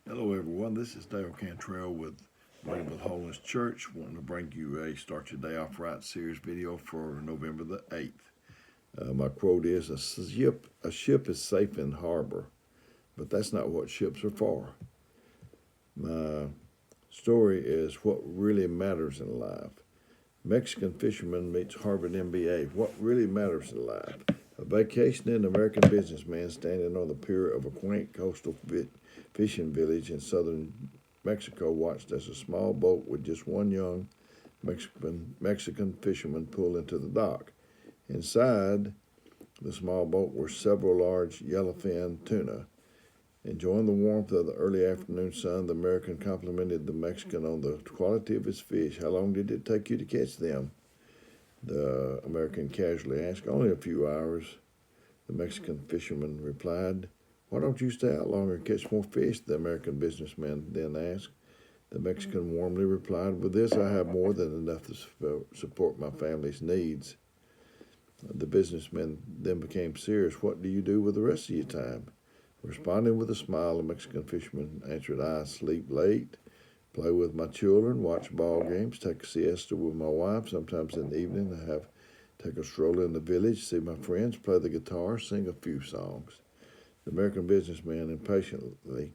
Hello, everyone. This is Dale Cantrell with Rainbow Holiness Church, wanting to bring you a Start Your Day Off Right series video for November the 8th. My quote is, a ship is safe in harbor, but that's not what ships are for. My story is what really matters in life. Mexican fisherman meets Harvard MBA. What really matters in life? A vacationing American businessman standing on the pier of a quaint coastal fishing village in southern Mexico watched as a small boat with just one young Mexican fisherman pulled into the dock. Inside the small boat were several large yellowfin tuna. Enjoying the warmth of the early afternoon sun, the American complimented the Mexican on the quality of his fish. How long did it take you to catch them? The American casually asked. Only a few hours, the Mexican fisherman replied. Why don't you stay out longer and catch more fish? The American businessman then asked. The Mexican warmly replied, with this I have more than enough to support my family's needs. The businessman then became serious. What do you do with the rest of your time? Responding with a smile, the Mexican fisherman answered, I sleep late, play with my children, watch ball games, take a siesta with my wife. Sometimes in the evening take a stroll in the village, see my friends, play the guitar, sing a few songs. The American businessman impatiently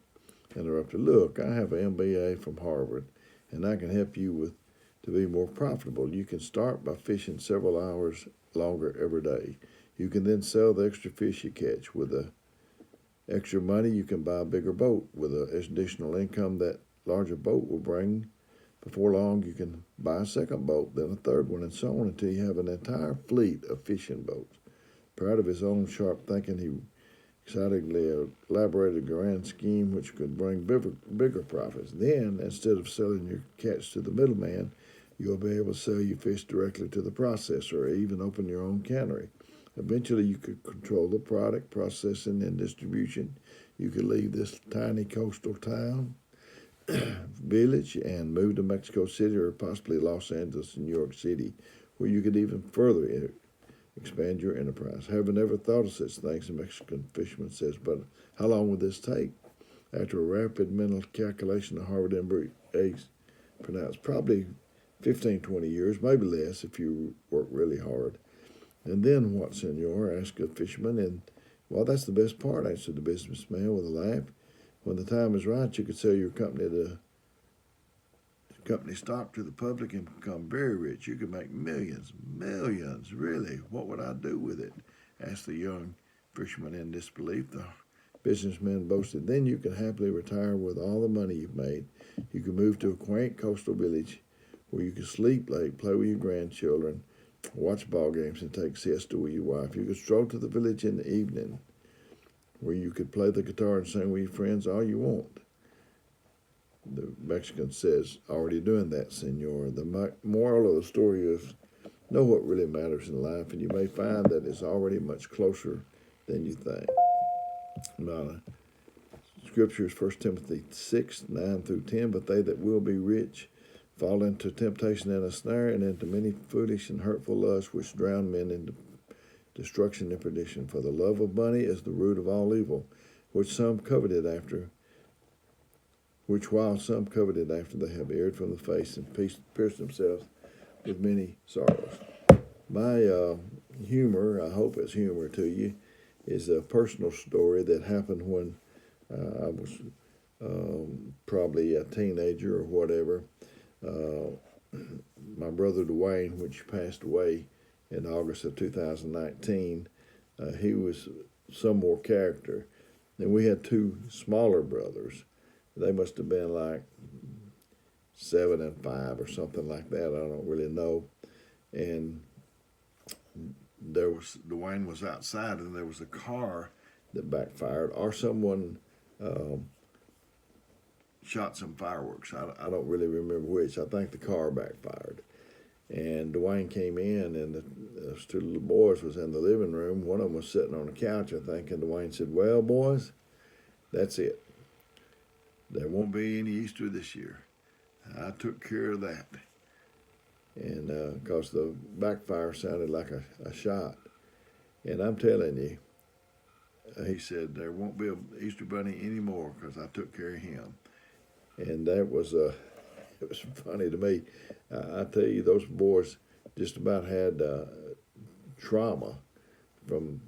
interrupted, look, I have an MBA from Harvard, and I can help you to be more profitable. You can start by fishing several hours longer every day. You can then sell the extra fish you catch. With the extra money, you can buy a bigger boat. With the additional income that larger boat will bring, before long you can buy a second boat, then a third one, and so on until you have an entire fleet of fishing boats. Proud of his own sharp thinking, he excitedly elaborated a grand scheme which could bring bigger profits. Then, instead of selling your catch to the middleman, you'll be able to sell your fish directly to the processor or even open your own cannery. Eventually, you could control the product, processing, and distribution. You could leave this tiny coastal town, village, and move to Mexico City or possibly Los Angeles and New York City, where you could even further expand your enterprise. Haven't ever thought of such things, the Mexican fisherman says, but how long would this take? After a rapid mental calculation, the Harvard MBA pronounced probably 15, 20 years, maybe less if you work really hard. And then what, senor? Asked a fisherman. And, well, that's the best part, answered the businessman with a laugh. When the time is right, you could sell your company stock to the public and become very rich. You could make millions, really. What would I do with it? Asked the young fisherman in disbelief. The businessman boasted, then you can happily retire with all the money you've made. You can move to a quaint coastal village where you can sleep late, play with your grandchildren, watch ball games, and take siesta with your wife. You could stroll to the village in the evening where you could play the guitar and sing with your friends all you want. The Mexican says, already doing that, senor. The moral of the story is, know what really matters in life, and you may find that it's already much closer than you think. Now, Scripture is 1 Timothy 6, 9 through 10, but they that will be rich fall into temptation and a snare, and into many foolish and hurtful lusts, which drown men into destruction and perdition. For the love of money is the root of all evil, which while some coveted after they have erred from the faith and pierced themselves with many sorrows. My humor, I hope it's humor to you, is a personal story that happened when I was probably a teenager or whatever. My brother Dwayne, which passed away in August of 2019, he was some more character. And we had two smaller brothers. They must have been like 7 and 5 or something like that. I don't really know. And Dwayne was outside, and there was a car that backfired, or someone shot some fireworks. I don't really remember which. I think the car backfired. And Dwayne came in, and those two little boys was in the living room. One of them was sitting on the couch, I think, and Dwayne said, well, boys, that's it. There won't be any Easter this year. I took care of that. And because the backfire sounded like a shot. And I'm telling you, he said, there won't be an Easter Bunny anymore because I took care of him. And that was, it was funny to me. I tell you, those boys just about had trauma from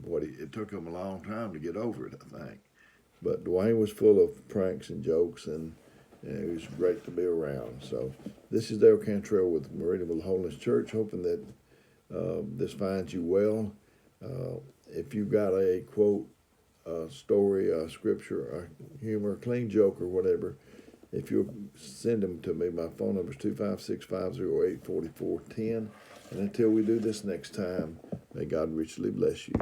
what it took them a long time to get over it, I think. But Dwayne was full of pranks and jokes, and it was great to be around. So this is Dale Cantrell with Meridianville Holiness Church, hoping that this finds you well. If you've got a quote, a story, a scripture, a humor, a clean joke, or whatever, if you'll send them to me, my phone number is 256-508-4410. And until we do this next time, may God richly bless you.